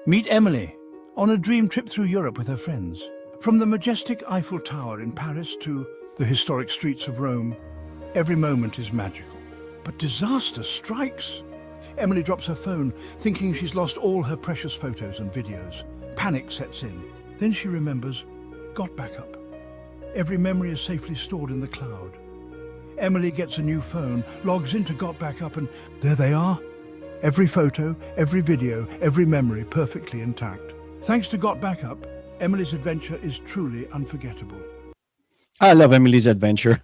Meet Emily on a dream trip through Europe with her friends. From the majestic Eiffel Tower in Paris to the historic streets of Rome, every moment is magical. But disaster strikes. Emily drops her phone, thinking she's lost all her precious photos and videos. Panic sets in. Then she remembers GotBackup. Every memory is safely stored in the cloud. Emily gets a new phone, logs into GotBackup, and there they are. Every photo, every video, every memory perfectly intact. Thanks to GotBackup, Emily's adventure is truly unforgettable. I love Emily's adventure.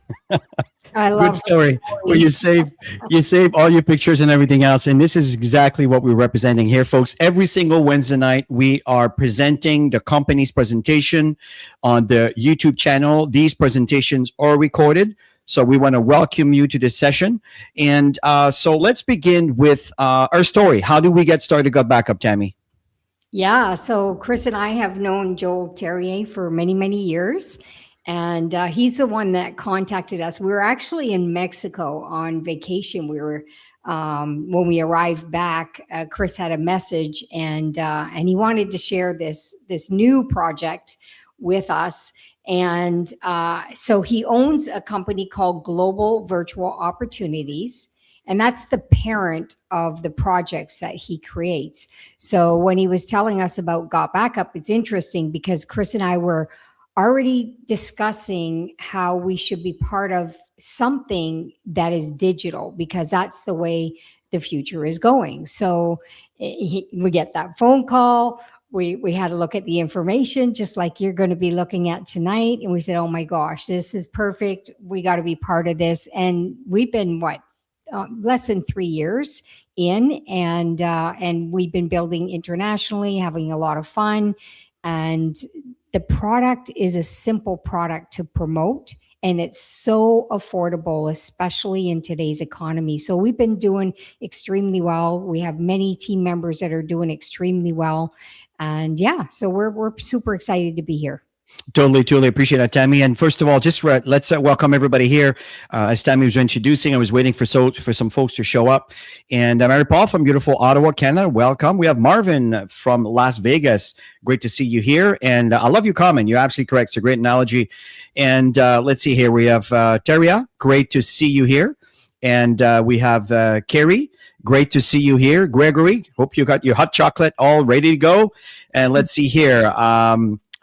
I love Good story where you save all your pictures and everything else. And this is exactly what we're representing here, folks. Every single Wednesday night, we are presenting the company's presentation on the YouTube channel. These presentations are recorded. So we want to welcome you to this session. And so let's begin with our story. How do we get started GotBackup, Tammy? Yeah, so Chris and I have known Joel Terrier for many, many years. And he's the one that contacted us. We were actually in Mexico on vacation. We were, when we arrived back, Chris had a message and he wanted to share this new project with us. And so he owns a company called Global Virtual Opportunities, and that's the parent of the projects that he creates. So when he was telling us about GotBackup, it's interesting because Chris and I were already discussing how we should be part of something that is digital, because that's the way the future is going. So we get that phone call. We had to look at the information, just like you're going to be looking at tonight. And we said, oh my gosh, this is perfect. We got to be part of this. And we've been, less than 3 years in, and we've been building internationally, having a lot of fun. And the product is a simple product to promote. And it's so affordable, especially in today's economy. So we've been doing extremely well. We have many team members that are doing extremely well. And yeah, so we're super excited to be here. Totally appreciate that, Tammy. And first of all, just let's welcome everybody here. As Tammy was introducing, I was waiting for some folks to show up. And Mary Paul from beautiful Ottawa, Canada, welcome. We have Marvin from Las Vegas. Great to see you here. And I love your comment. You're absolutely correct. It's a great analogy. And let's see here. We have Teria. Great to see you here. And we have Carrie. Great to see you here. Gregory, hope you got your hot chocolate all ready to go. And let's see here.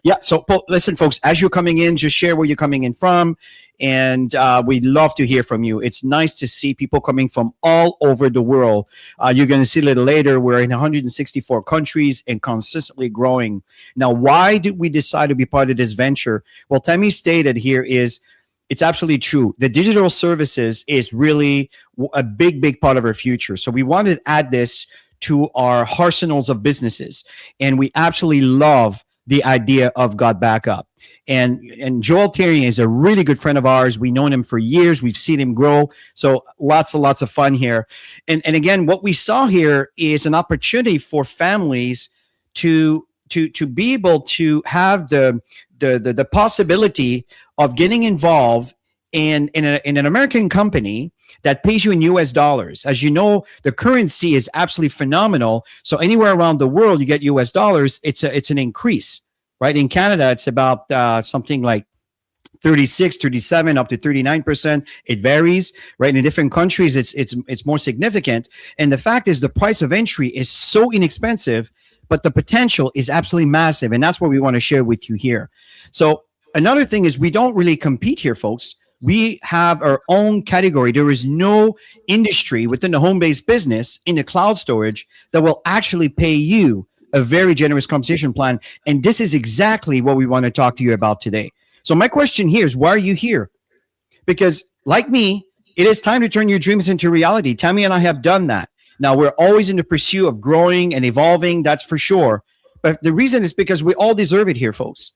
Yeah, so listen, folks, as you're coming in, just share where you're coming in from. And we'd love to hear from you. It's nice to see people coming from all over the world. You're going to see a little later, we're in 164 countries and consistently growing. Now, why did we decide to be part of this venture? Well, Tammy stated here is, it's absolutely true. The digital services is really a big part of our future. So we wanted to add this to our arsenals of businesses. And we absolutely love the idea of GotBackup. And Joel Terrier is a really good friend of ours. We've known him for years. We've seen him grow. So lots of fun here. And again, what we saw here is an opportunity for families to be able to have the possibility of getting involved in an American company that pays you in US dollars. As you know, the currency is absolutely phenomenal. So anywhere around the world, you get US dollars, it's an increase, right? In Canada, it's about something like 36, 37, up to 39%. It varies, right? In different countries, it's more significant. And the fact is the price of entry is so inexpensive, but the potential is absolutely massive. And that's what we want to share with you here. So another thing is we don't really compete here, folks. We have our own category. There is no industry within the home-based business in the cloud storage that will actually pay you a very generous compensation plan. And this is exactly what we want to talk to you about today. So my question here is, why are you here? Because like me, it is time to turn your dreams into reality. Tammy and I have done that. Now, we're always in the pursuit of growing and evolving, that's for sure. But the reason is because we all deserve it here, folks.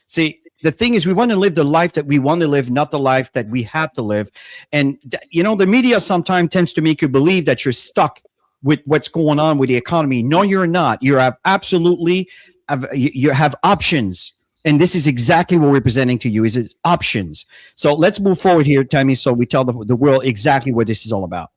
See, the thing is, we want to live the life that we want to live, not the life that we have to live. And, the media sometimes tends to make you believe that you're stuck with what's going on with the economy. No, you're not. You have you have options. And this is exactly what we're presenting to you, is options. So let's move forward here, Tammy, so we tell the world exactly what this is all about.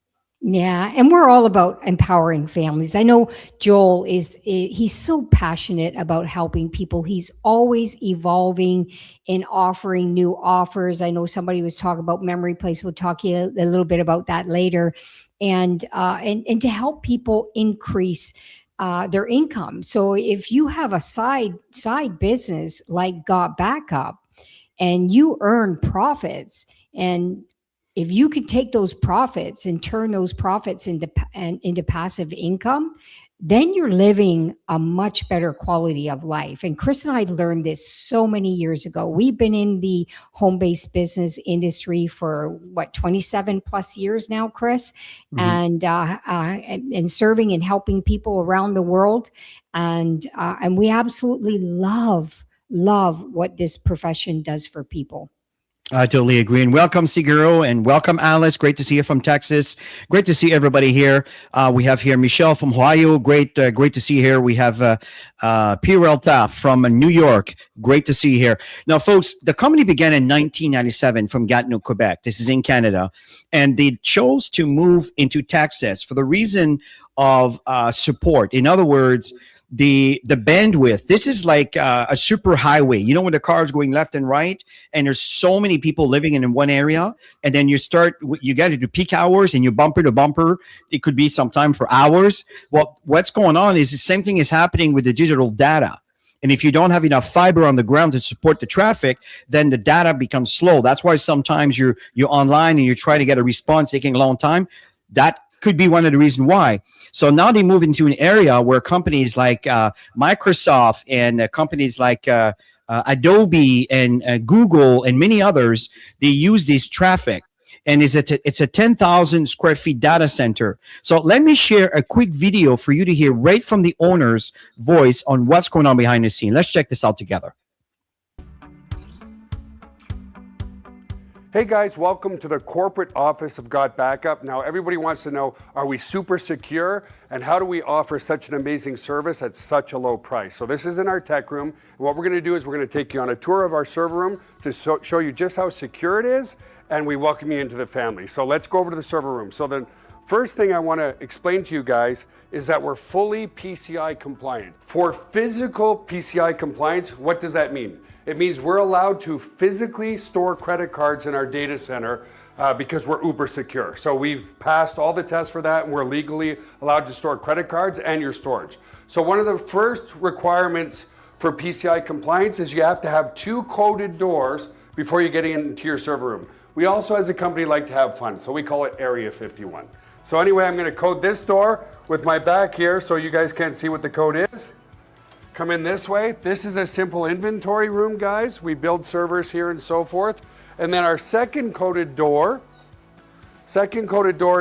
Yeah, and we're all about empowering families. I know Joel he's so passionate about helping people. He's always evolving and offering new offers. I know somebody was talking about Memory Place. We'll talk a little bit about that later. And to help people increase their income. So if you have a side business like GotBackup and you earn profits, and if you could take those profits and turn those profits into passive income, then you're living a much better quality of life. And Chris and I learned this so many years ago. We've been in the home-based business industry for what, 27 plus years now, Chris, and serving and helping people around the world. And we absolutely love what this profession does for people. I totally agree. And welcome, Siguro, and welcome, Alice. Great to see you from Texas. Great to see everybody here. We have here Michelle from Ohio. Great to see you here. We have Pierre from New York. Great to see you here. Now, folks, the company began in 1997 from Gatineau, Quebec. This is in Canada. And they chose to move into Texas for the reason of support. In other words, the bandwidth. This is like a super highway. You know, when the car is going left and right, and there's so many people living in one area, and then you get into peak hours, and you bumper to bumper. It could be sometime for hours. Well, what's going on is the same thing is happening with the digital data. And if you don't have enough fiber on the ground to support the traffic, then the data becomes slow. That's why sometimes you're online and you try to get a response taking a long time. That could be one of the reasons why. So now they move into an area where companies like Microsoft and companies like Adobe and Google and many others, they use this traffic. And it's a 10,000 square feet data center. So let me share a quick video for you to hear right from the owner's voice on what's going on behind the scene. Let's check this out together. Hey guys, welcome to the corporate office of GotBackup. Now everybody wants to know, are we super secure? And how do we offer such an amazing service at such a low price? So this is in our tech room. And what we're gonna do is we're gonna take you on a tour of our server room to show you just how secure it is, and we welcome you into the family. So let's go over to the server room. So the first thing I wanna explain to you guys is that we're fully PCI compliant. For physical PCI compliance, what does that mean? It means we're allowed to physically store credit cards in our data center because we're uber secure. So we've passed all the tests for that, and we're legally allowed to store credit cards and your storage. So one of the first requirements for PCI compliance is you have to have 2 coded doors before you get into your server room. We also, as a company, like to have fun, so we call it Area 51. So anyway, I'm gonna code this door with my back here so you guys can't see what the code is. Come in this way. This is a simple inventory room, guys. We build servers here and so forth. And then our second coded door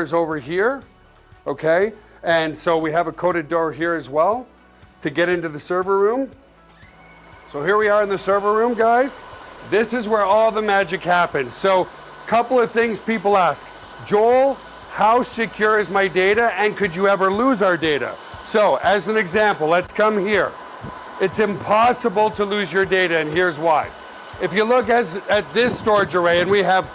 is over here, okay? And so we have a coded door here as well to get into the server room. So here we are in the server room, guys. This is where all the magic happens. So couple of things people ask. Joel, how secure is my data, and could you ever lose our data? So as an example, let's come here. It's impossible to lose your data, and here's why. If you look at this storage array, and we have,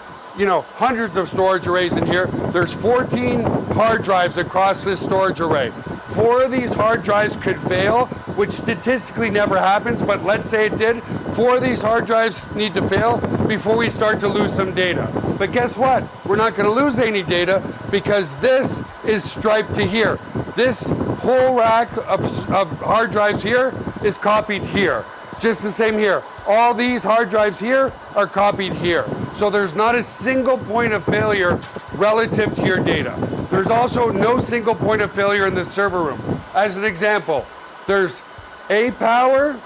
hundreds of storage arrays in here, there's 14 hard drives across this storage array. 4 of these hard drives could fail, which statistically never happens, but let's say it did. 4 of these hard drives need to fail before we start to lose some data. But guess what? We're not gonna lose any data because this is striped to here. This whole rack of hard drives here is copied here. Just the same here. All these hard drives here are copied here. So there's not a single point of failure relative to your data. There's also no single point of failure in the server room. As an example, there's A power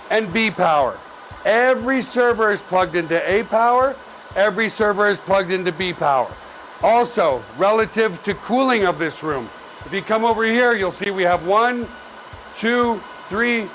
and B power. Every server is plugged into A power, every server is plugged into B power. Also, relative to cooling of this room, if you come over here, you'll see we have 1, 2, 3,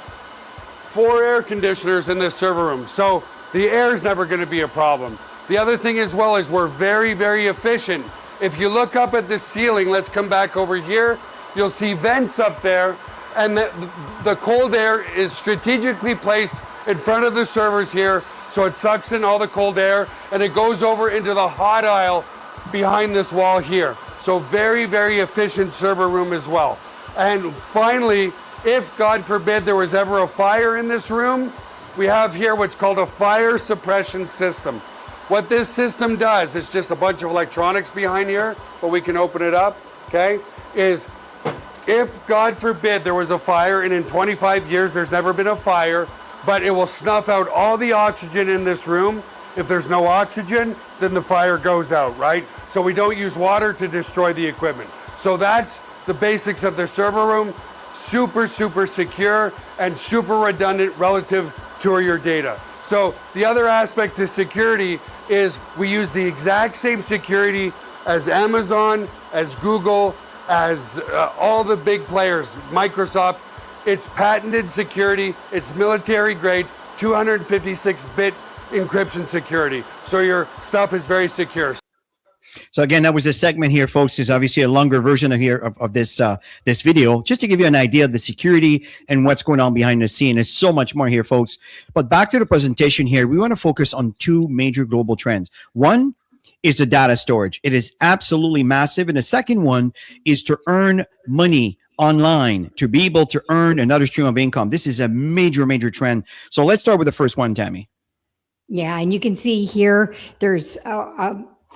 4 air conditioners in this server room. So the air is never going to be a problem. The other thing as well is we're very, very efficient. If you look up at the ceiling, let's come back over here, you'll see vents up there, and the cold air is strategically placed in front of the servers here, so it sucks in all the cold air, and it goes over into the hot aisle behind this wall here. So very, very efficient server room as well. And finally, if God forbid there was ever a fire in this room, we have here what's called a fire suppression system. What this system does, it's just a bunch of electronics behind here, but we can open it up, okay, is if God forbid there was a fire, and in 25 years there's never been a fire, but it will snuff out all the oxygen in this room. If there's no oxygen, then the fire goes out, right? So we don't use water to destroy the equipment. So that's the basics of the server room. Super, super secure and super redundant relative to your data. So the other aspect to security is we use the exact same security as Amazon, as Google, as all the big players, Microsoft. It's patented security, it's military grade, 256-bit encryption security. So your stuff is very secure. So again, that was the segment here, folks. Is obviously a longer version of this this video, just to give you an idea of the security and what's going on behind the scene. There's so much more here, folks. But back to the presentation here, we want to focus on two major global trends. One is the data storage. It is absolutely massive. And the second one is to earn money online, to be able to earn another stream of income. This is a major, major trend. So let's start with the first one, Tammy. Yeah, and you can see here, there's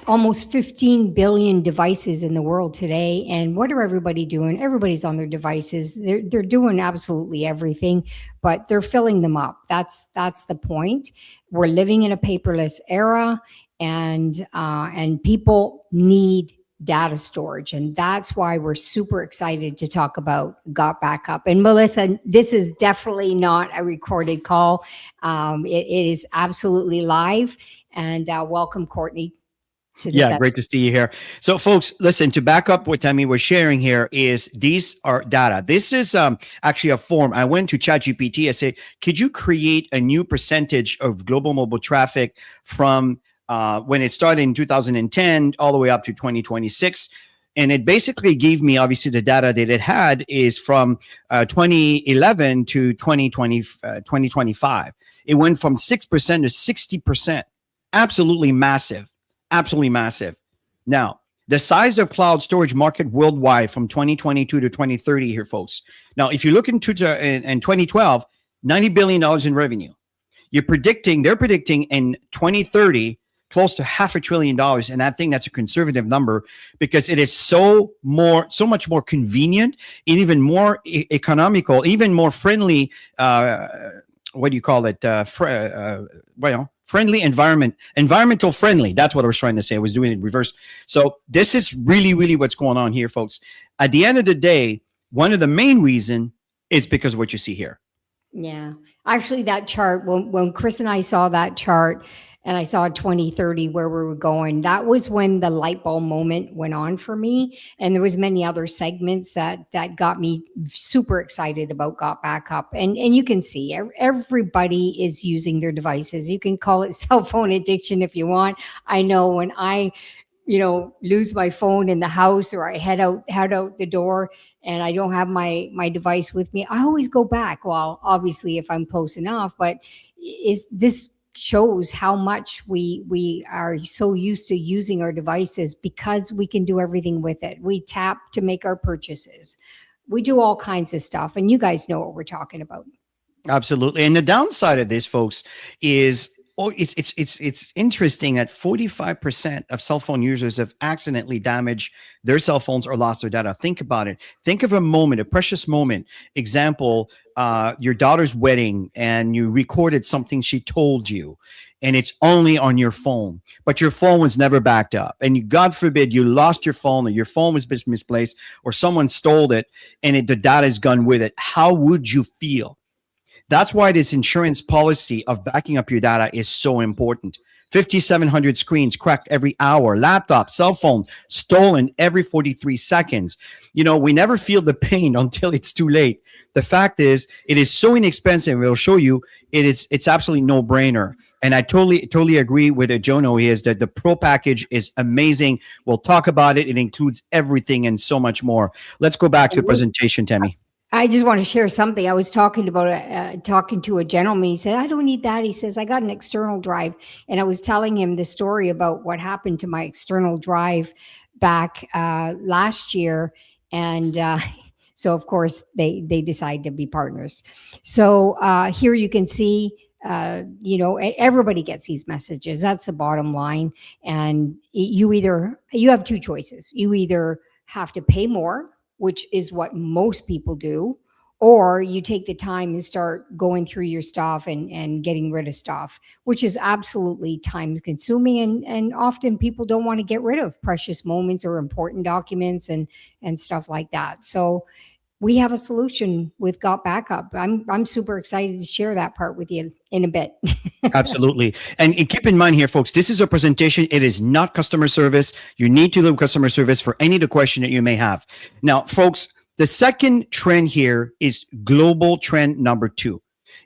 almost 15 billion devices in the world today. And what are everybody doing? Everybody's on their devices. They're doing absolutely everything, but they're filling them up. That's the point. We're living in a paperless era, and people need data storage. And that's why we're super excited to talk about GotBackup. And Melissa, this is definitely not a recorded call. It is absolutely live. And welcome, Courtney. Yeah, great to see you here. So folks, listen, to back up what Tammy was sharing here is these are data. This is actually a form. I went to ChatGPT. I said, could you create a new percentage of global mobile traffic from when it started in 2010 all the way up to 2026? And it basically gave me, obviously, the data that it had is from 2011 to 2025. It went from 6% to 60%. Absolutely massive. Absolutely massive. Now, the size of cloud storage market worldwide from 2022 to 2030 here, folks. Now, if you look into in 2012, $90 billion in revenue. They're predicting in 2030, close to $500 billion. And I think that's a conservative number because it is so much more convenient and even more economical, even more friendly. What do you call it? Friendly environmental friendly. That's what I was trying to say. I was doing it in reverse. So this is really, really what's going on here, folks. At the end of the day, one of the main reason is because of what you see here. Yeah, actually that chart, when Chris and I saw that chart and I saw 2030 where we were going, that was when the light bulb moment went on for me. And there was many other segments that got me super excited about GotBackup. And you can see everybody is using their devices. You can call it cell phone addiction if you want. I know when I lose my phone in the house or I head out the door and I don't have my device with me, I always go back. Well, obviously if I'm close enough, but this shows how much we are so used to using our devices because we can do everything with it. We tap to make our purchases. We do all kinds of stuff. And you guys know what we're talking about. Absolutely. And the downside of this, folks, is it's interesting that 45% of cell phone users have accidentally damaged their cell phones or lost their data. Think about it. Think of a moment, a precious moment. Example, your daughter's wedding and you recorded something she told you and it's only on your phone, but your phone was never backed up. And God forbid you lost your phone or your phone was misplaced or someone stole it and the data is gone with it. How would you feel? That's why this insurance policy of backing up your data is so important. 5,700 screens cracked every hour, laptop, cell phone stolen every 43 seconds. We never feel the pain until it's too late. The fact is, it is so inexpensive. It'll show you it's absolutely no brainer. And I totally agree with Jono is that the pro package is amazing. We'll talk about it. It includes everything and so much more. Let's go back to the presentation, Tammy. I just want to share something. I was talking to a gentleman. He said, I don't need that. He says, I got an external drive. And I was telling him the story about what happened to my external drive back last year, and so of course they decide to be partners. So here you can see, everybody gets these messages. That's the bottom line. And you have two choices. You either have to pay more, which is what most people do, or you take the time and start going through your stuff and getting rid of stuff, which is absolutely time consuming. And often people don't want to get rid of precious moments or important documents and stuff like that. So we have a solution with GotBackup. I'm super excited to share that part with you in a bit. Absolutely. And keep in mind here, folks, this is a presentation. It is not customer service. You need to do customer service for any of the question that you may have. Now, folks, the second trend here is global trend number 2.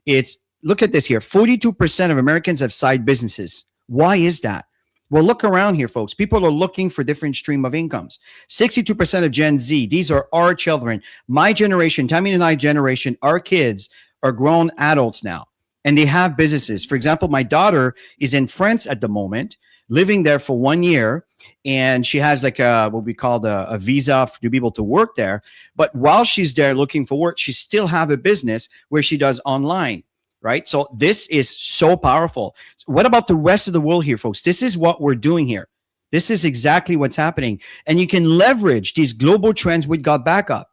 It's, look at this here. 42% of Americans have side businesses. Why is that? Well, look around here, folks. People are looking for different stream of incomes. 62% of Gen Z, these are our children. My generation, Tammy and I generation, our kids are grown adults now, and they have businesses. For example, my daughter is in France at the moment, living there for 1 year, and she has like what we call a visa to be able to work there. But while she's there looking for work, she still have a business where she does online. Right? So this is so powerful. What about the rest of the world here, folks? This is what we're doing here. This is exactly what's happening. And you can leverage these global trends with GotBackup.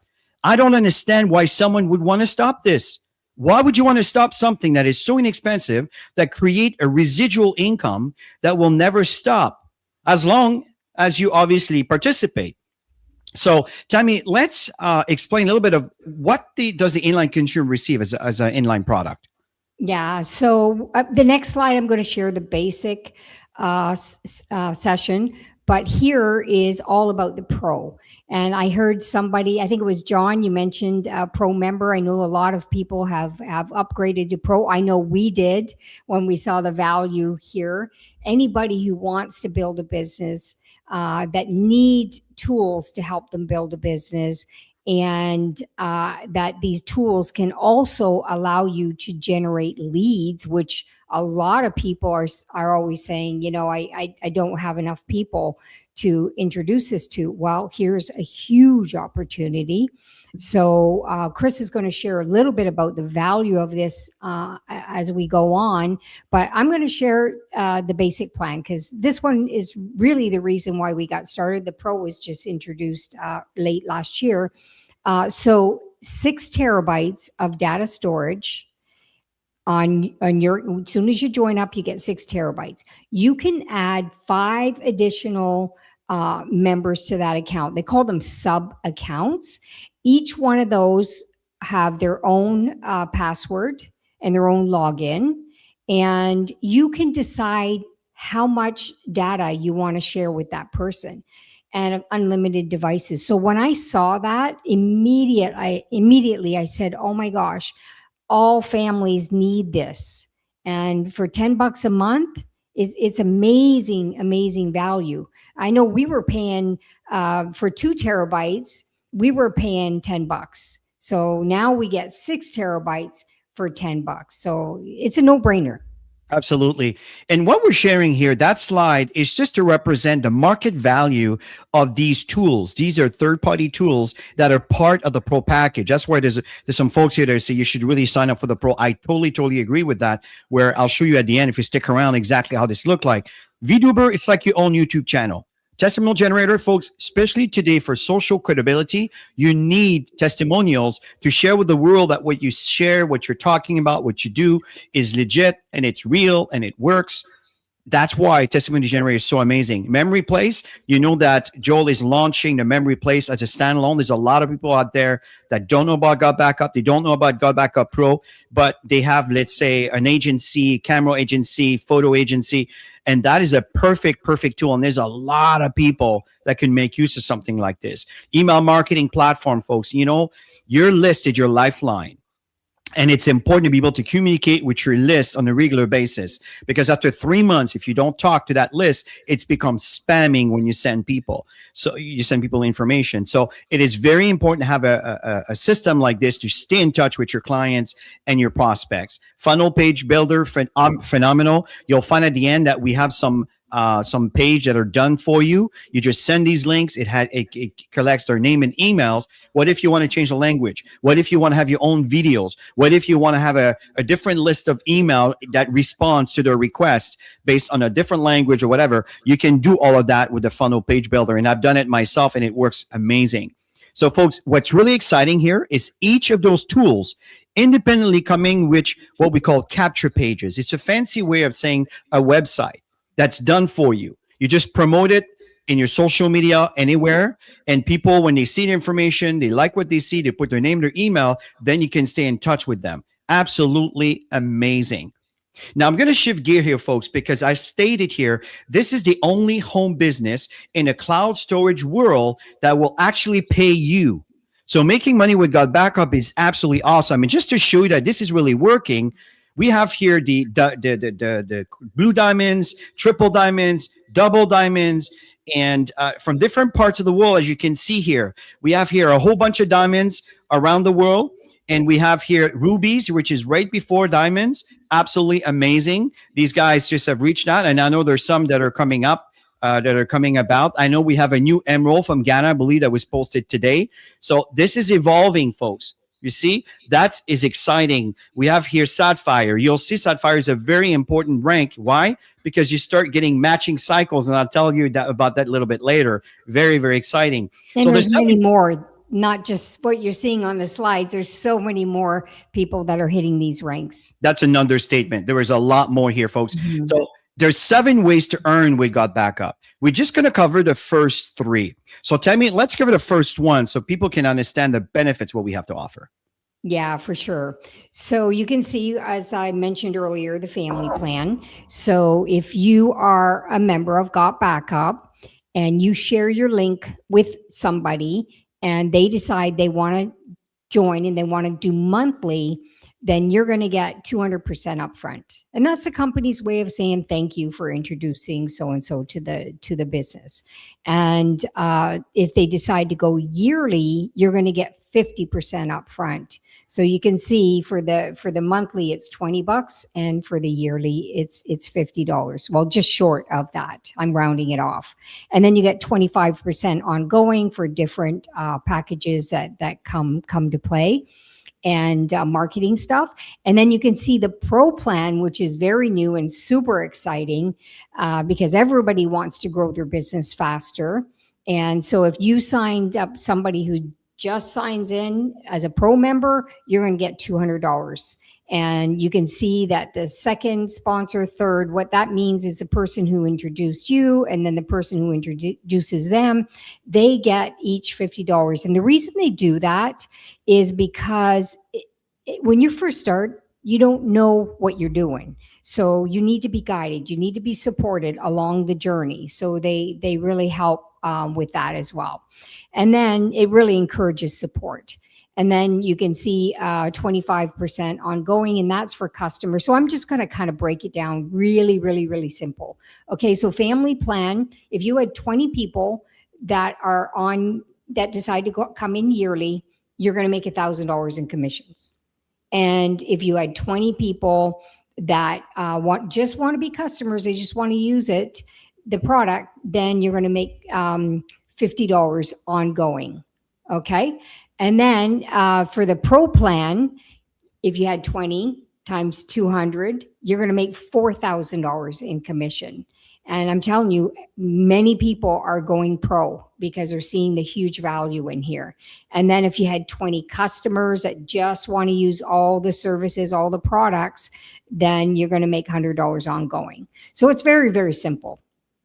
I don't understand why someone would want to stop this. Why would you want to stop something that is so inexpensive, that create a residual income that will never stop, as long as you obviously participate? So, Tammy, let's explain a little bit of what does the inline consumer receive as an inline product? Yeah. So the next slide, I'm going to share the basic session, but here is all about the pro. And I heard somebody, I think it was John, you mentioned a pro member. I know a lot of people have upgraded to pro. I know we did when we saw the value here. Anybody who wants to build a business that need tools to help them build a business, and that these tools can also allow you to generate leads, which a lot of people are always saying, I don't have enough people to introduce this to. Well, here's a huge opportunity. So Chris is going to share a little bit about the value of this as we go on, but I'm going to share the basic plan, because this one is really the reason why we got started. The Pro was just introduced late last year. So 6 terabytes of data storage on your, as soon as you join up, you get 6 terabytes. You can add 5 additional members to that account. They call them sub accounts. Each one of those have their own password and their own login, and you can decide how much data you want to share with that person, and unlimited devices. So when I saw that, immediately I said, oh my gosh, all families need this. And for $10 a month, it's amazing value. I know we were paying for 2 terabytes, we were paying $10. So now we get 6 terabytes for $10. So it's a no-brainer. Absolutely. And what we're sharing here, that slide is just to represent the market value of these tools. These are third-party tools that are part of the Pro package. That's why there's some folks here that say you should really sign up for the Pro. I totally agree with that, where I'll show you at the end, if you stick around, exactly how this look like. VTuber, it's like your own YouTube channel. Testimonial generator, folks, especially today for social credibility, you need testimonials to share with the world that what you share, what you're talking about, what you do is legit and it's real and it works. That's why Testimony Generator is so amazing. Memory Place, you know that Joel is launching the Memory Place as a standalone. There's a lot of people out there that don't know about GotBackup. They don't know about GotBackup Pro, but they have, let's say, an agency, camera agency, photo agency, and that is a perfect tool. And there's a lot of people that can make use of something like this. Email marketing platform, folks, you know, your list is your lifeline. And it's important to be able to communicate with your list on a regular basis, because after 3 months, if you don't talk to that list, it's become spamming when you send people. So you send people information. So it is very important to have a system like this to stay in touch with your clients and your prospects. Funnel page builder, phenomenal. You'll find at the end that we have some some page that are done for you. You just send these links. It collects their name and emails. What if you want to change the language? What if you want to have your own videos? What if you want to have a different list of email that responds to their requests based on a different language or whatever? You can do all of that with the funnel page builder. And I've done it myself and it works amazing. So folks, what's really exciting here is each of those tools independently coming with what we call capture pages. It's a fancy way of saying a website that's done for you. You just promote it in your social media anywhere, and people, when they see the information, they like what they see, they put their name, their email, then you can stay in touch with them. Absolutely amazing. Now, I'm going to shift gear here, folks, because I stated here, this is the only home business in a cloud storage world that will actually pay you. So making money with GotBackup is absolutely awesome. And just to show you that this is really working, we have here the blue diamonds, triple diamonds, double diamonds, and from different parts of the world, as you can see here. We have here a whole bunch of diamonds around the world. And we have here rubies, which is right before diamonds. Absolutely amazing. These guys just have reached out. And I know there's some that are coming up, that are coming about. I know we have a new emerald from Ghana, I believe, that was posted today. So this is evolving, folks. You see, that is exciting. We have here sapphire. You'll see sapphire is a very important rank. Why? Because you start getting matching cycles. And I'll tell you about that a little bit later. Very, very exciting. And so there's many more. Not just what you're seeing on the slides. There's so many more people that are hitting these ranks. That's an understatement. There is a lot more here, folks. Mm-hmm. So there's 7 ways to earn with GotBackup. We're just going to cover the first 3. So Tammy, let's cover the first one so people can understand the benefits, what we have to offer. Yeah, for sure. So you can see, as I mentioned earlier, the family plan. So if you are a member of GotBackup and you share your link with somebody, and they decide they want to join and they want to do monthly, then you're going to get 200% upfront. And that's the company's way of saying thank you for introducing so-and-so to the business. And if they decide to go yearly, you're going to get 50% upfront. So you can see for the monthly, it's $20, and for the yearly, it's $50. Well, just short of that. I'm rounding it off. And then you get 25% ongoing for different packages that come to play, and marketing stuff. And then you can see the pro plan, which is very new and super exciting because everybody wants to grow their business faster. And so if you signed up somebody who just signs in as a pro member, you're going to get $200. And you can see that the second sponsor, third, what that means is the person who introduced you and then the person who introduces them, they get each $50. And the reason they do that is because when you first start, you don't know what you're doing. So you need to be guided. You need to be supported along the journey. So they really help with that as well. And then it really encourages support. And then you can see 25% ongoing, and that's for customers. So I'm just going to kind of break it down really, really, really simple. Okay, so family plan, if you had 20 people that decide to come in yearly, you're going to make $1,000 in commissions. And if you had 20 people that just want to be customers, they just want to use the product, then you're going to make $50 ongoing. Okay. And then for the pro plan, if you had 20 times 200, you're going to make $4,000 in commission. And I'm telling you, many people are going pro because they're seeing the huge value in here. And then if you had 20 customers that just want to use all the services, all the products, then you're going to make $100 ongoing. So it's very, very simple.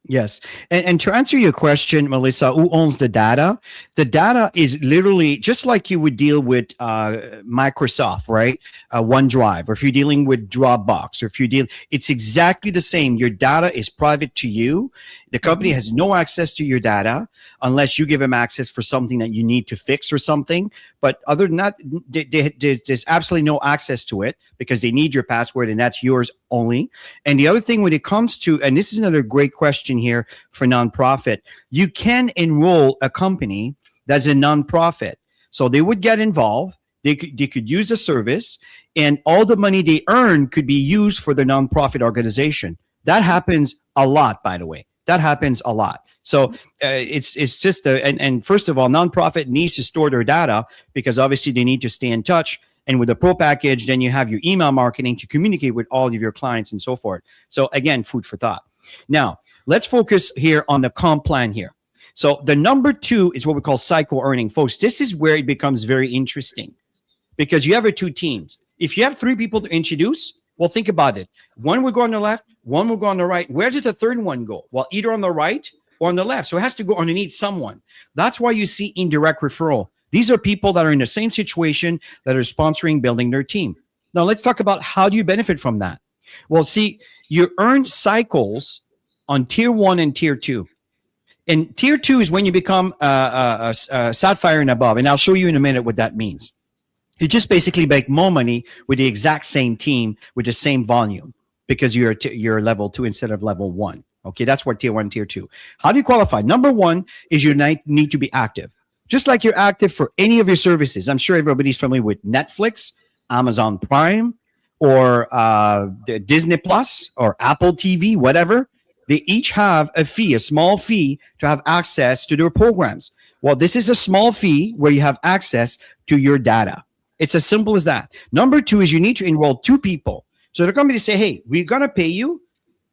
Yes. And to answer your question, Melissa, who owns the data? The data is literally just like you would deal with Microsoft, right? OneDrive, or if you're dealing with Dropbox, or if you it's exactly the same. Your data is private to you. The company has no access to your data unless you give them access for something that you need to fix or something. But other than that, there's absolutely no access to it because they need your password and that's yours only. And the other thing when it comes to, and this is another great question here for nonprofit, you can enroll a company that's a nonprofit. So they would get involved. They could use the service, and all the money they earn could be used for the nonprofit organization. That happens a lot, by the way. That happens a lot. So it's just and first of all, nonprofit needs to store their data because obviously they need to stay in touch. And with the pro package, then you have your email marketing to communicate with all of your clients and so forth. So again, food for thought. Now let's focus here on the comp plan here. So the number 2 is what we call cycle earning, folks. This is where it becomes very interesting because you have 2 teams. If you have 3 people to introduce, well, think about it. One will go on the left, one will go on the right. Where did the third one go? Well, either on the right or on the left. So it has to go underneath someone. That's why you see indirect referral. These are people that are in the same situation that are sponsoring, building their team. Now, let's talk about how do you benefit from that? Well, see, you earn cycles on tier 1 and tier 2. And tier 2 is when you become a Sapphire and above. And I'll show you in a minute what that means. You just basically make more money with the exact same team with the same volume because you're level 2 instead of level 1. Okay, that's what tier 1, tier 2. How do you qualify? Number 1 is you need to be active. Just like you're active for any of your services. I'm sure everybody's familiar with Netflix, Amazon Prime, or Disney Plus, or Apple TV, whatever. They each have a fee, a small fee to have access to their programs. Well, this is a small fee where you have access to your data. It's as simple as that. Number 2 is you need to enroll 2 people. So they're going to say, hey, we're going to pay you,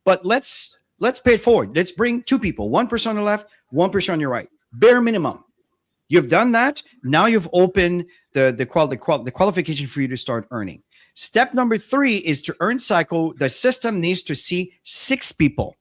but let's pay it forward. Let's bring 2 people, one person on the left, one person on your right. Bare minimum. You've done that. Now you've opened the qualification for you to start earning. Step number 3 is to earn cycle. The system needs to see 6 people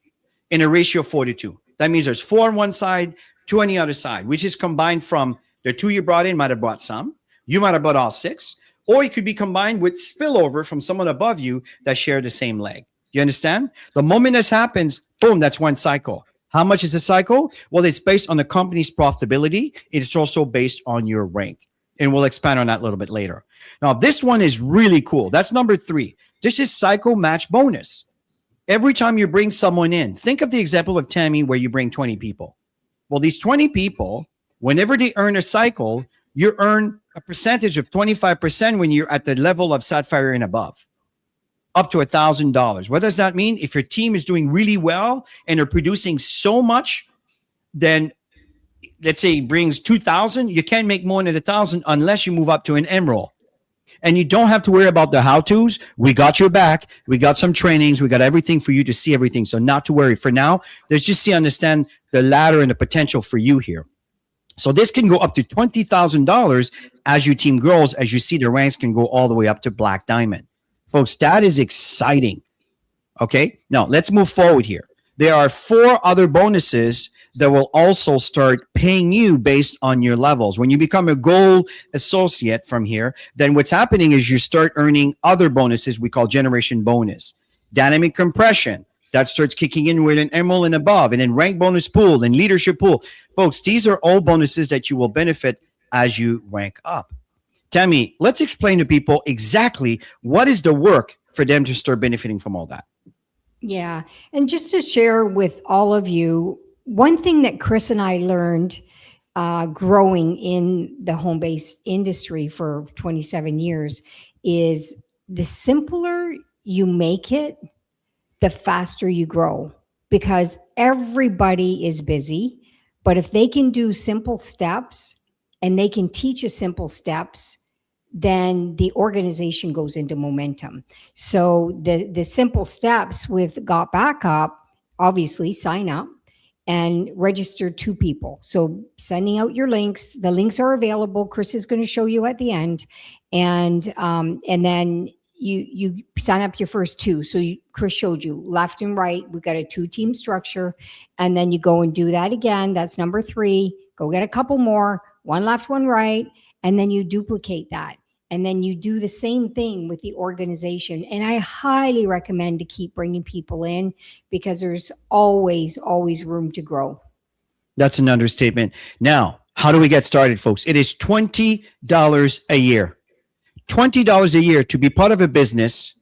in a ratio of 4 to 2. That means there's 4 on one side, 2 on the other side, which is combined from the 2 you brought in, might have brought some. You might have brought all 6, or it could be combined with spillover from someone above you that share the same leg. You understand? The moment this happens, boom, that's one cycle. How much is a cycle? Well, it's based on the company's profitability. It's also based on your rank. And we'll expand on that a little bit later. Now, this one is really cool. That's number 3. This is cycle match bonus. Every time you bring someone in, think of the example of Tammy where you bring 20 people. Well, these 20 people, whenever they earn a cycle, you earn a percentage of 25% when you're at the level of Sapphire and above, up to $1,000. What does that mean? If your team is doing really well and are producing so much, then let's say it brings 2,000, you can't make more than 1,000 unless you move up to an emerald. And you don't have to worry about the how-tos. We got your back. We got some trainings. We got everything for you to see everything. So not to worry. For now, let's just understand the ladder and the potential for you here. So this can go up to $20,000 as your team grows. As you see, the ranks can go all the way up to Black Diamond. Folks, that is exciting. Okay, now let's move forward here. There are 4 other bonuses that will also start paying you based on your levels. When you become a gold associate from here, then what's happening is you start earning other bonuses we call generation bonus. Dynamic compression, that starts kicking in with an emerald and above, and then rank bonus pool and leadership pool. Folks, these are all bonuses that you will benefit as you rank up. Tammy, let's explain to people exactly what is the work for them to start benefiting from all that. Yeah. And just to share with all of you, one thing that Chris and I learned growing in the home-based industry for 27 years is the simpler you make it, the faster you grow, because everybody is busy. But if they can do simple steps and they can teach you simple steps, then the organization goes into momentum. So the simple steps with GotBackup, obviously sign up and register 2 people. So sending out your links, the links are available. Chris is going to show you at the end. And then you sign up your first 2. So Chris showed you left and right. We've got a 2-team structure. And then you go and do that again. That's number 3. Go get a couple more, 1 left, 1 right. And then you duplicate that. And then you do the same thing with the organization. And I highly recommend to keep bringing people in because there's always room to grow. That's an understatement. Now, how do we get started, folks? It is $20 a year. $20 a year to be part of a business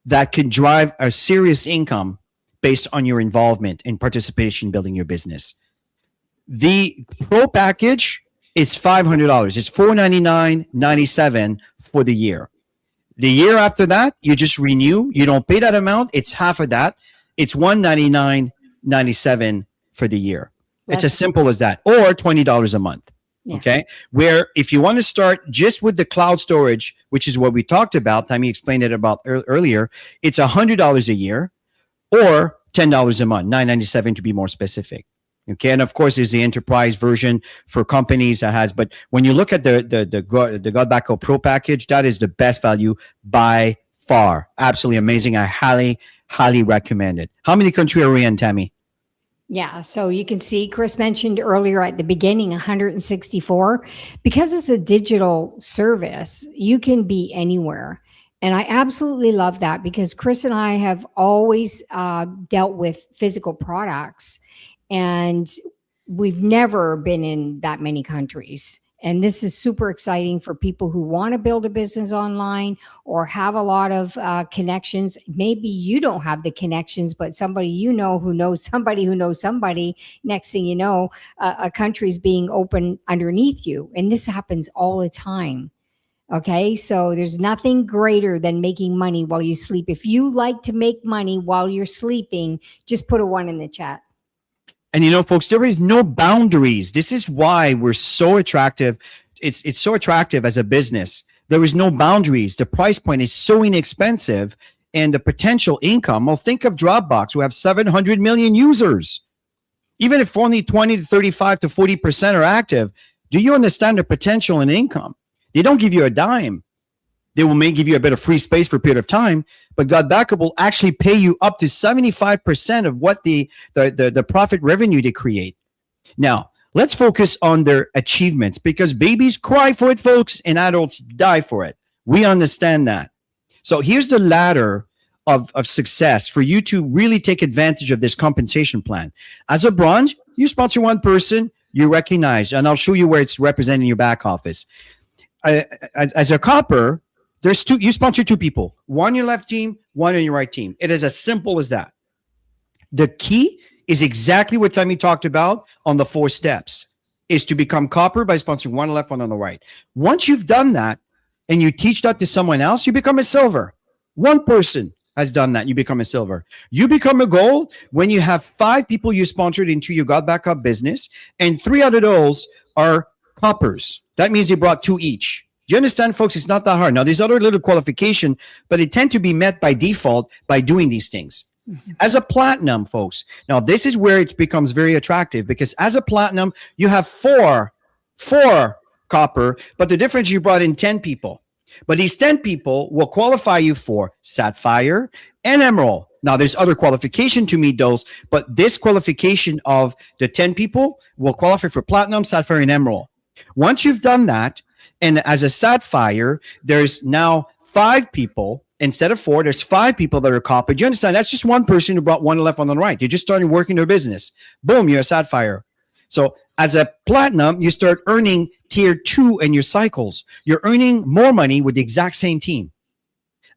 that can drive a serious income based on your involvement and participation building your business. The pro package, it's $500. It's $499.97 for the year. The year after that, you just renew. You don't pay that amount. It's half of that. it's $199.97 for the year. It's as That's- simple as that, or $20 a month. Yeah. Okay. Where if you want to start just with the cloud storage, which is what we talked about, Tammy explained it about earlier, it's $100 a year or $10 a month, $997 to be more specific. Okay. And of course, there's the enterprise version for companies that has, but when you look at the GotBackup Pro package, that is the best value by far. Absolutely amazing. I highly recommend it. How many countries are we in, Tammy? Yeah, so you can see Chris mentioned earlier at the beginning 164. Because it's a digital service, you can be anywhere. And I absolutely love that because Chris and I have always dealt with physical products, and we've never been in that many countries. And this is super exciting for people who want to build a business online or have a lot of connections. Maybe you don't have the connections, but somebody you know who knows somebody who knows somebody. Next thing you know, a country's being open underneath you. And this happens all the time. Okay, so there's nothing greater than making money while you sleep. If you like to make money while you're sleeping, just put a 1 in the chat. And you know, folks, there is no boundaries. This is why we're so attractive. It's so attractive as a business. There is no boundaries. The price point is so inexpensive, and the potential income. Well, think of Dropbox, who have 700 million users. Even if only 20 to 35 to 40% are active, do you understand the potential in income? They don't give you a dime. They may give you a bit of free space for a period of time, but GotBackup will actually pay you up to 75% of what the profit revenue they create. Now, let's focus on their achievements because babies cry for it, folks, and adults die for it. We understand that. So here's the ladder of success for you to really take advantage of this compensation plan. As a bronze, you sponsor one person, you recognize, and I'll show you where it's represented in your back office. As a copper, there's two. You sponsor two people, one on your left team, one on your right team. It is as simple as that. The key is exactly what Tammy talked about on the 4 steps, is to become copper by sponsoring one on the left, one on the right. Once you've done that and you teach that to someone else, you become a silver. One person has done that, you become a silver. You become a gold when you have 5 people you sponsored into your GotBackup business, and 3 out of those are coppers. That means you brought 2 each. Do you understand, folks? It's not that hard. Now, there's other little qualification, but they tend to be met by default by doing these things. Mm-hmm. As a platinum, folks, now this is where it becomes very attractive because as a platinum, you have four copper, but the difference you brought in 10 people. But these 10 people will qualify you for Sapphire and Emerald. Now, there's other qualification to meet those, but this qualification of the 10 people will qualify for Platinum, Sapphire, and Emerald. Once you've done that, and as a Sapphire, there's now 5 people. Instead of 4, there's 5 people that are copied. You understand? That's just one person who brought one on the left, one on the right. You're just starting working their business. Boom, you're a Sapphire. So as a Platinum, you start earning tier 2 in your cycles. You're earning more money with the exact same team.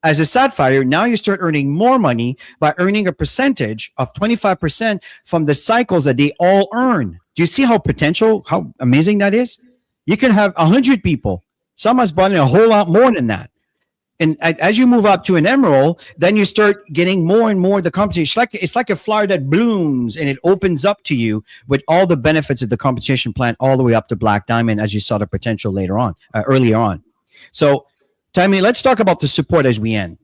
As a Sapphire, now you start earning more money by earning a percentage of 25% from the cycles that they all earn. Do you see how amazing that is? You can have 100 people. Some has brought in a whole lot more than that. And as you move up to an Emerald, then you start getting more and more of the compensation. It's like a flower that blooms and it opens up to you with all the benefits of the compensation plan all the way up to Black Diamond, as you saw the potential earlier on. So, Tammy, let's talk about the support as we end.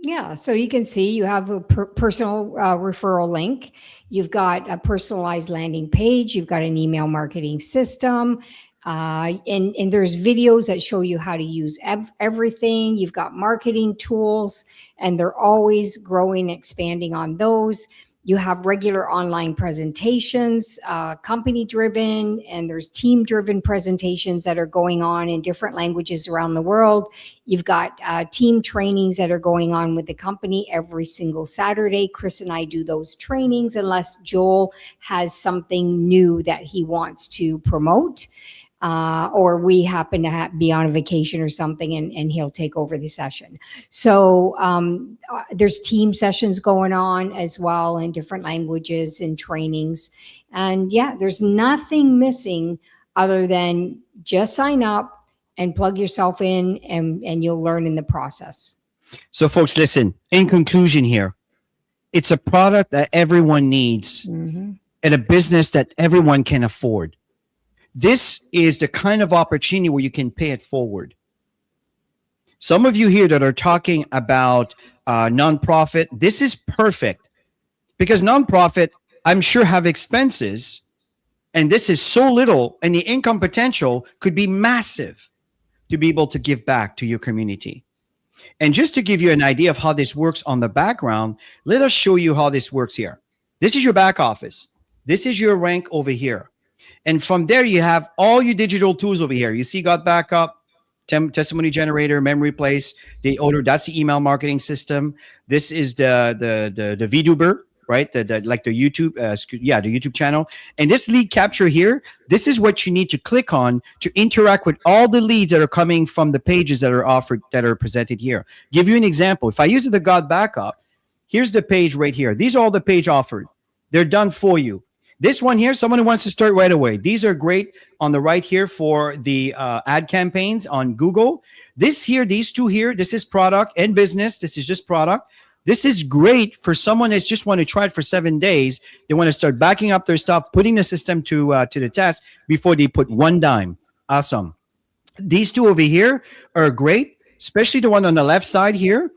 Yeah, so you can see you have a personal referral link. You've got a personalized landing page. You've got an email marketing system. And there's videos that show you how to use everything. You've got marketing tools, and they're always growing, expanding on those. You have regular online presentations, company-driven, and there's team-driven presentations that are going on in different languages around the world. You've got team trainings that are going on with the company every single Saturday. Chris and I do those trainings unless Joel has something new that he wants to promote. Or we happen to be on a vacation or something, and he'll take over the session. So there's team sessions going on as well in different languages and trainings. And yeah, there's nothing missing other than just sign up and plug yourself in, and you'll learn in the process. So folks, listen, in conclusion here, It's a product that everyone needs and a business that everyone can afford. This is the kind of opportunity where you can pay it forward. Some of you here that are talking about nonprofit, this is perfect because nonprofit, I'm sure, have expenses, and this is so little, and the income potential could be massive to be able to give back to your community. And just to give you an idea of how this works on the background, let us show you how this works here. This is your back office. This is your rank over here. And from there, you have all your digital tools over here. You see GotBackup, testimony generator, memory place, the order. That's the email marketing system. This is the VTuber, right? Like the YouTube, the YouTube channel. And this lead capture here, this is what you need to click on to interact with all the leads that are coming from the pages that are offered, that are presented here. Give you an example. If I use the GotBackup, here's the page right here. These are all the page offered. They're done for you. This one here, someone who wants to start right away. These are great on the right here for the ad campaigns on Google. This here, these two here, this is product and business. This is just product. This is great for someone that's just want to try it for 7 days. They want to start backing up their stuff, putting the system to the test before they put one dime. Awesome. These two over here are great, especially the one on the left side here.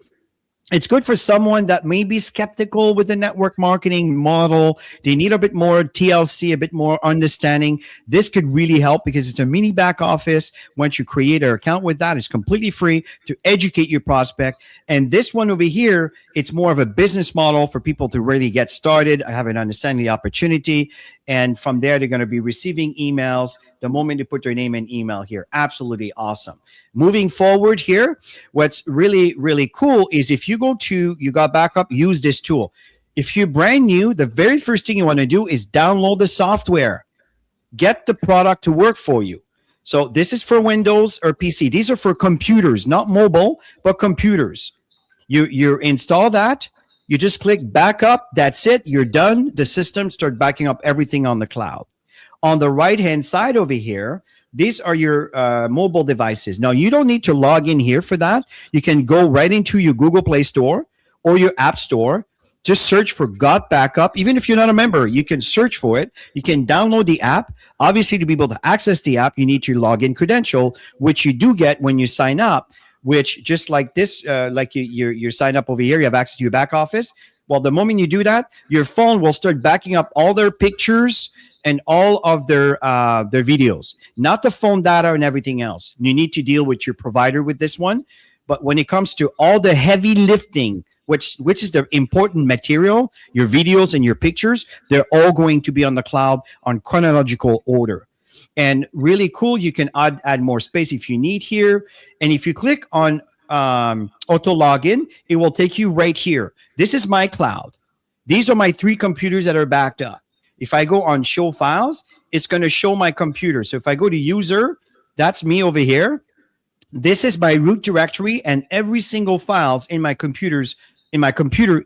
It's good for someone that may be skeptical with the network marketing model. They need a bit more TLC, a bit more understanding. This could really help because it's a mini back office. Once you create an account with that, it's completely free to educate your prospect. And this one over here, it's more of a business model for people to really get started, have an understanding of the opportunity. And from there, they're going to be receiving emails the moment they put their name and email here. Absolutely awesome. Moving forward here, what's really, really cool is if you go to You GotBackup, use this tool. If you're brand new, the very first thing you want to do is download the software. Get the product to work for you. So this is for Windows or PC. These are for computers, not mobile, but computers. You install that. You just click backup. That's it. You're done. The system starts backing up everything on the cloud. On the right-hand side over here, these are your mobile devices. Now, you don't need to log in here for that. You can go right into your Google Play Store or your App Store. Just search for GotBackup. Even if you're not a member, you can search for it. You can download the app. Obviously, to be able to access the app, you need your login credential, which you do get when you sign up, which just like this, like you sign up over here, you have access to your back office. Well, the moment you do that, your phone will start backing up all their pictures and all of their videos, not the phone data and everything else. You need to deal with your provider with this one. But when it comes to all the heavy lifting, which is the important material, your videos and your pictures, they're all going to be on the cloud on chronological order. And really cool, you can add more space if you need here. And if you click on auto login, it will take you right here. This is my cloud. These are my 3 computers that are backed up. If I go on show files, it's going to show my computer. So if I go to user, that's me over here. This is my root directory, and every single files in my computer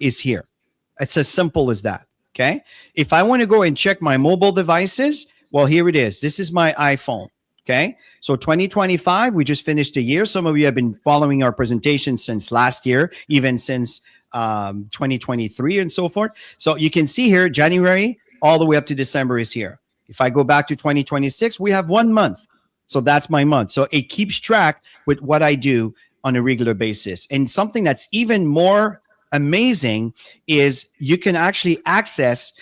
is here. It's as simple as that. Okay. If I want to go and check my mobile devices, well, here it is. This is my iPhone. Okay. So 2025, we just finished the year. Some of you have been following our presentation since last year, even since 2023 and so forth. So you can see here, January all the way up to December is here. If I go back to 2026, we have 1 month. So that's my month. So it keeps track with what I do on a regular basis. And something that's even more amazing is you can actually access,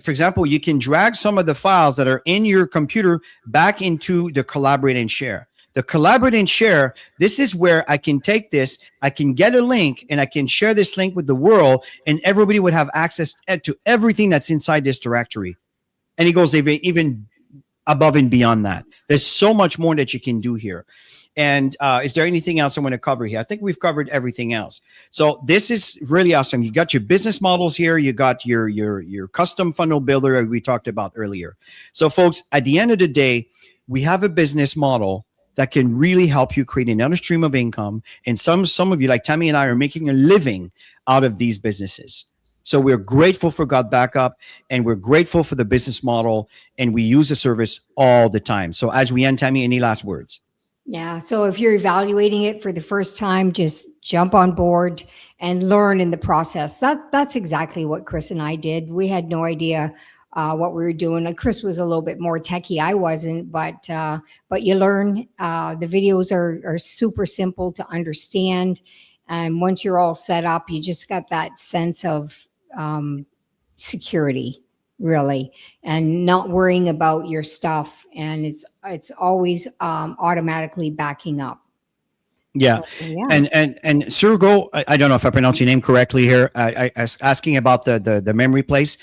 for example, you can drag some of the files that are in your computer back into the Collaborate and Share. The Collaborate and Share, this is where I can take this, I can get a link, and I can share this link with the world, and everybody would have access to everything that's inside this directory. And it goes even above and beyond that. There's so much more that you can do here. And is there anything else I want to cover here? I think we've covered everything else. So this is really awesome. You got your business models here. You got your custom funnel builder we talked about earlier. So folks, at the end of the day, we have a business model that can really help you create another stream of income. And some of you, like Tammy and I, are making a living out of these businesses. So we're grateful for GotBackup, and we're grateful for the business model, and we use the service all the time. So as we end, Tammy, any last words? Yeah. So if you're evaluating it for the first time, just jump on board and learn in the process. That's exactly what Chris and I did. We had no idea what we were doing. Chris was a little bit more techie. I wasn't, but you learn. The videos are super simple to understand, and once you're all set up, you just got that sense of security, really, and not worrying about your stuff, and it's always automatically backing up. Yeah. So, yeah. And Surgo, I don't know if I pronounce your name correctly here. Asking about the memory place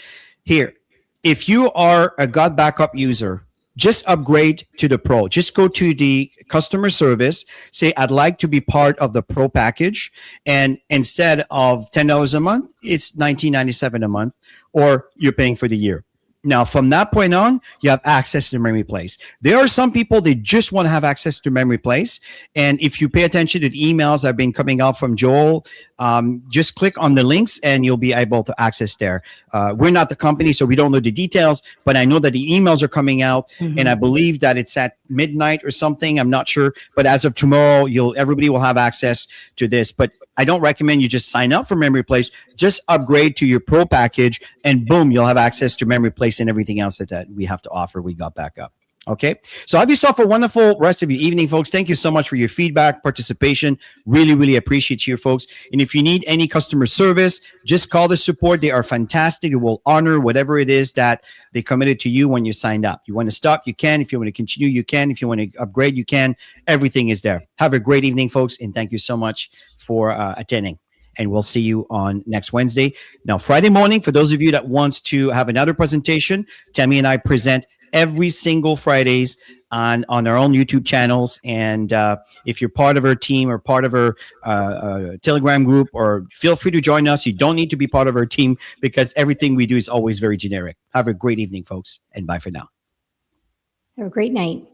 here. If you are a GotBackup user, just upgrade to the Pro. Just go to the customer service, say, I'd like to be part of the Pro package. And instead of $10 a month, it's $19.97 a month, or you're paying for the year. Now, from that point on, you have access to memory place. There are some people, they just want to have access to memory place. And if you pay attention to the emails that have been coming out from Joel, just click on the links and you'll be able to access there. We're not the company, so we don't know the details, but I know that the emails are coming out, and I believe that it's at midnight or something. I'm not sure, but as of tomorrow, everybody will have access to this. But I don't recommend you just sign up for Memory Place. Just upgrade to your Pro package, and boom, you'll have access to Memory Place and everything else that we have to offer. We got backup. Okay. So have yourself a wonderful rest of your evening, folks. Thank you so much for your feedback, participation. Really, really appreciate you, folks. And if you need any customer service, just call the support. They are fantastic. They will honor whatever it is that they committed to you when you signed up. You want to stop, you can. If you want to continue, you can. If you want to upgrade, you can. Everything is there. Have a great evening, folks. And thank you so much for attending. And we'll see you on next Wednesday. Now, Friday morning, for those of you that wants to have another presentation, Tammy and I present every single Fridays on our own YouTube channels. And if you're part of our team or part of our Telegram group, or feel free to join us. You don't need to be part of our team, because everything we do is always very generic. Have a great evening, folks, and bye for now. Have a great night.